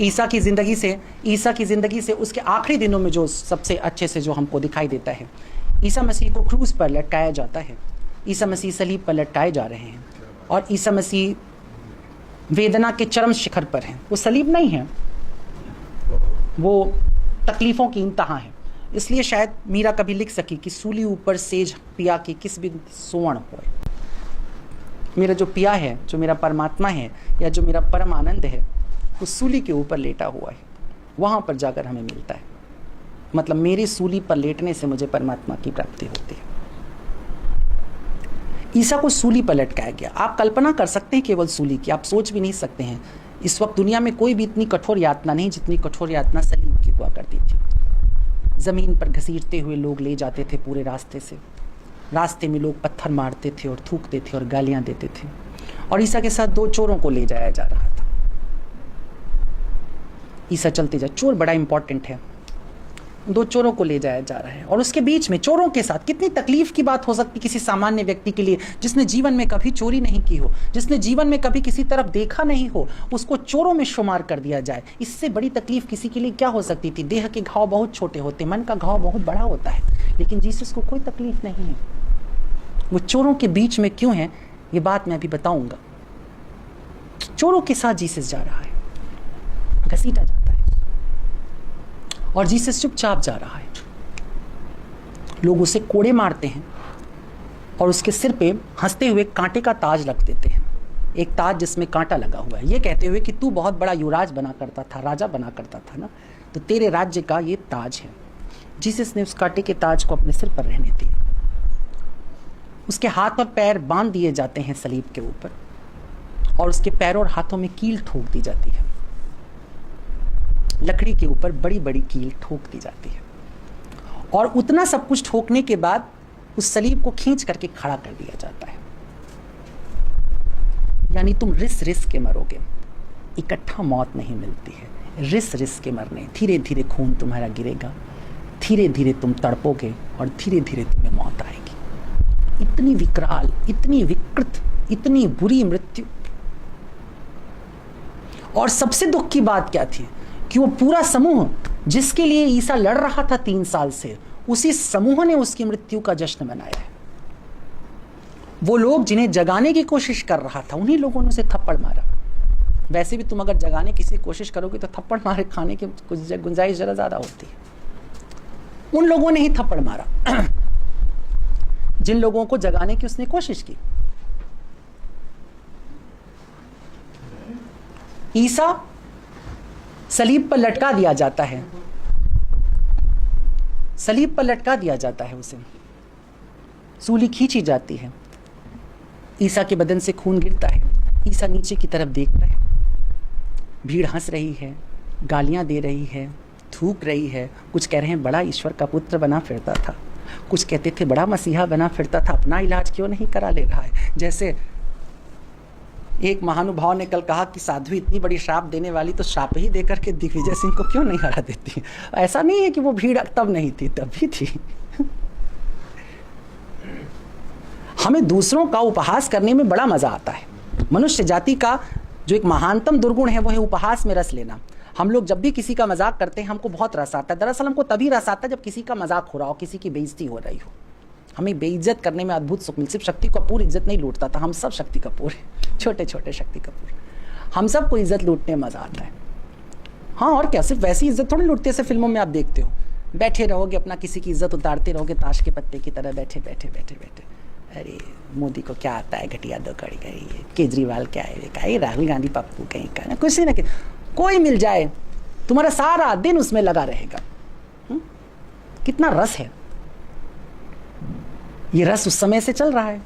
ईसा की ज़िंदगी से उसके आखिरी दिनों में जो सबसे अच्छे से जो हमको दिखाई देता है, ईसा मसीह को क्रूस पर लटकाया जाता है। ईसा मसीह सलीब पर लटकाए जा रहे हैं और ईसा मसीह वेदना के चरम शिखर पर हैं। वो सलीब नहीं है, वो तकलीफ़ों की इंतहा है। इसलिए शायद मीरा कभी लिख सकी कि सूली ऊपर सेज पिया की किस बिन सोवण होए। मेरा जो पिया है, जो मेरा परमात्मा है या जो मेरा परम आनंद है, वो सूली के ऊपर लेटा हुआ है। वहाँ पर जाकर हमें मिलता है। मतलब मेरी सूली पर लेटने से मुझे परमात्मा की प्राप्ति होती है। ईसा को सूली पर लटकाया गया। आप कल्पना कर सकते हैं केवल सूली की, आप सोच भी नहीं सकते हैं। इस वक्त दुनिया में कोई भी इतनी कठोर यातना नहीं जितनी कठोर यातना सलीब की हुआ करती थी। ज़मीन पर घसीटते हुए लोग ले जाते थे पूरे रास्ते से। रास्ते में लोग पत्थर मारते थे और थूकते थे और गालियां देते थे। और ईसा के साथ 2 चोरों को ले जाया जा रहा था। ईसा चलते जा, चोर बड़ा इंपॉर्टेंट है। 2 चोरों को ले जाया जा रहा है और उसके बीच में चोरों के साथ कितनी तकलीफ की बात हो सकती किसी सामान्य व्यक्ति के लिए, जिसने जीवन में कभी चोरी नहीं की हो, जिसने जीवन में कभी किसी तरफ देखा नहीं हो, उसको चोरों में शुमार कर दिया जाए। इससे बड़ी तकलीफ किसी के लिए क्या हो सकती थी। देह के घाव बहुत छोटे होते, मन का घाव बहुत बड़ा होता है, लेकिन जीसस को कोई तकलीफ नहीं है। वो चोरों के बीच में क्यों है, ये बात मैं अभी बताऊंगा। चोरों के साथ जीसस जा रहा है, घसीटा जाता है और जीसस चुपचाप जा रहा है। लोग उसे कोड़े मारते हैं और उसके सिर पे हंसते हुए कांटे का ताज रख देते हैं, एक ताज जिसमें कांटा लगा हुआ है, ये कहते हुए कि तू बहुत बड़ा युवराज बना करता था, राजा बना करता था ना, तो तेरे राज्य का ये ताज है। जीसस ने उस कांटे के ताज को अपने सिर पर रहने दिया। उसके हाथ और पैर बांध दिए जाते हैं सलीब के ऊपर और उसके पैरों और हाथों में कील ठोक दी जाती है। लकड़ी के ऊपर बड़ी बड़ी कील ठोक दी जाती है और उतना सब कुछ ठोकने के बाद उस सलीब को खींच करके खड़ा कर दिया जाता है। यानी तुम रिस रिस के मरोगे, इकट्ठा मौत नहीं मिलती है। रिस रिस के मरने, धीरे धीरे खून तुम्हारा गिरेगा, धीरे धीरे तुम तड़पोगे और धीरे धीरे तुम्हें मौत आएगी। इतनी विकराल, इतनी विकृत, इतनी बुरी मृत्यु। और सबसे दुख की बात क्या थी कि वो पूरा समूह जिसके लिए ईसा लड़ रहा था 3 साल से, उसी समूह ने उसकी मृत्यु का जश्न मनाया है। वो लोग जिन्हें जगाने की कोशिश कर रहा था, उन्हीं लोगों ने उसे थप्पड़ मारा। वैसे भी तुम अगर जगाने की कोशिश करोगे तो थप्पड़ मारे खाने की गुंजाइश जरा ज्यादा होती है। उन लोगों ने ही थप्पड़ मारा जिन लोगों को जगाने की उसने कोशिश की। ईसा सलीब पर लटका दिया जाता है, सलीब पर लटका दिया जाता है उसे। सूली खींची जाती है, ईसा के बदन से खून गिरता है। ईसा नीचे की तरफ देखता है, भीड़ हंस रही है, गालियां दे रही है, थूक रही है। कुछ कह रहे हैं बड़ा ईश्वर का पुत्र बना फिरता था, कुछ कहते थे बड़ा मसीहा बना फिरता था, अपना इलाज क्यों नहीं करा ले रहा है। जैसे एक महानुभाव ने कल कहा कि साध्वी इतनी बड़ी श्राप देने वाली तो श्राप ही देकर के दिग्विजय सिंह को क्यों नहीं हरा देती। ऐसा नहीं है कि वो भीड़ तब नहीं थी, तब भी थी। हमें दूसरों का उपहास करने में बड़ा मजा आता है। मनुष्य जाति का जो एक महानतम दुर्गुण है वो है उपहास में रस लेना। हम लोग जब भी किसी का मजाक करते हैं हमको बहुत रस आता है। दरअसल हमको तभी रस आता है जब किसी का मजाक हो रहा हो, किसी की बेइज्जती हो रही हो। हमें बेइज्जत करने में अद्भुत सुख मिलता। सिर्फ शक्ति कपूर इज्जत नहीं लूटता था, हम सब शक्ति कपूर हैं, छोटे छोटे शक्ति कपूर। हम सबको इज्जत लूटने में मजा आता है। हाँ और क्या, सिर्फ वैसी इज्जत थोड़ी लूटते ऐसे फिल्मों में आप देखते हो, बैठे रहोगे अपना किसी की इज्जत उतारते रहोगे ताश के पत्ते की तरह बैठे बैठे बैठे बैठे। अरे मोदी को क्या आता है, घटिया दो कड़ी गई, केजरीवाल क्या है, राहुल गांधी पप्पू कहीं का, कुछ ना कोई मिल जाए तुम्हारा सारा दिन उसमें लगा रहेगा। कितना रस है, ये रस उस समय से चल रहा है।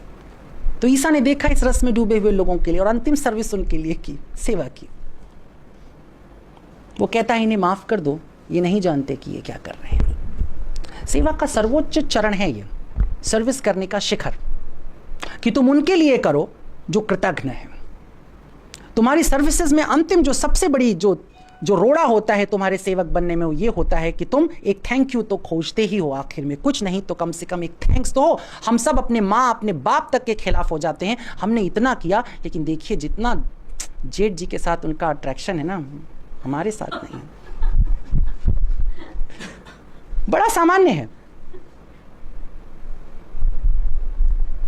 तो ईसा ने देखा इस रस में डूबे हुए लोगों के लिए और अंतिम सर्विस उनके लिए की, सेवा की। वो कहता है इन्हें माफ कर दो, ये नहीं जानते कि ये क्या कर रहे हैं। सेवा का सर्वोच्च चरण है ये, सर्विस करने का शिखर, कि तुम उनके लिए करो जो कृतज्ञ है। तुम्हारी सर्विसेज में अंतिम जो सबसे बड़ी जो रोड़ा होता है तुम्हारे सेवक बनने में, वो ये होता है कि तुम एक थैंक यू तो खोजते ही हो आखिर में, कुछ नहीं तो कम से कम एक थैंक्स तो हो। हम सब अपने माँ अपने बाप तक के खिलाफ हो जाते हैं, हमने इतना किया, लेकिन देखिए जितना जेठ जी के साथ उनका अट्रैक्शन है ना, हमारे साथ नहीं। बड़ा सामान्य है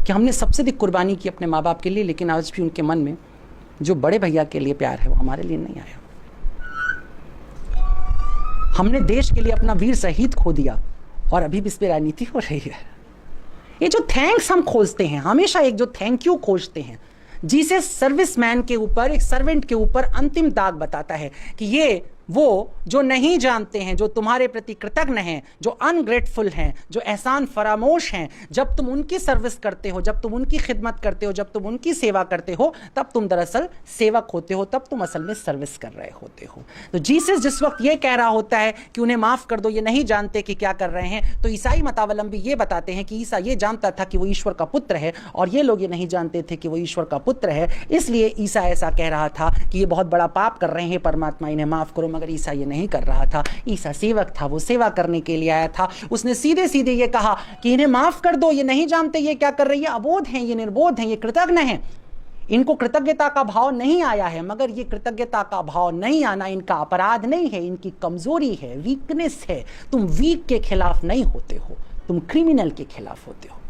कि हमने सबसे अधिक कुर्बानी की अपने माँ बाप के लिए, लेकिन आज भी उनके मन में जो बड़े भैया के लिए प्यार है वो हमारे लिए नहीं आया। हमने देश के लिए अपना वीर शहीद खो दिया और अभी भी इस पर राजनीति हो रही है। ये जो थैंक्स हम खोजते हैं, हमेशा एक जो थैंक यू खोजते हैं, जिसे सर्विसमैन के ऊपर, एक सर्वेंट के ऊपर अंतिम दाग बताता है कि ये वो जो नहीं जानते हैं, जो तुम्हारे प्रति कृतज्ञ हैं, जो अनग्रेटफुल हैं, जो एहसान फरामोश हैं, जब तुम उनकी सर्विस करते हो, जब तुम उनकी खिदमत करते हो, जब तुम उनकी सेवा करते हो, तब तुम दरअसल सेवक होते हो, तब तुम असल में सर्विस कर रहे होते हो। तो जीसस जिस वक्त ये कह रहा होता है कि उन्हें माफ कर दो, ये नहीं जानते कि क्या कर रहे हैं, तो ईसाई मतावलंबी ये बताते हैं कि ईसा ये जानता था कि वो ईश्वर का पुत्र है और ये लोग ये नहीं जानते थे कि वो ईश्वर का पुत्र है, इसलिए ईसा ऐसा कह रहा था कि ये बहुत बड़ा पाप कर रहे हैं, परमात्मा इन्हें माफ करो। मगर ईसा ये नहीं कर रहा था। ईसा सेवक था, वो सेवा करने के लिए आया था। उसने सीधे सीधे ये कहा कि इन्हें माफ कर दो, ये नहीं जानते ये क्या कर रही है, अबोध हैं, ये निर्बोध हैं, ये कृतज्ञ हैं, इनको कृतज्ञता का भाव नहीं आया है। मगर ये कृतज्ञता का भाव नहीं आना इनका अपराध नहीं है, इनकी कमजोरी है, वीकनेस है। तुम वीक के खिलाफ नहीं होते हो, तुम क्रिमिनल के खिलाफ होते हो।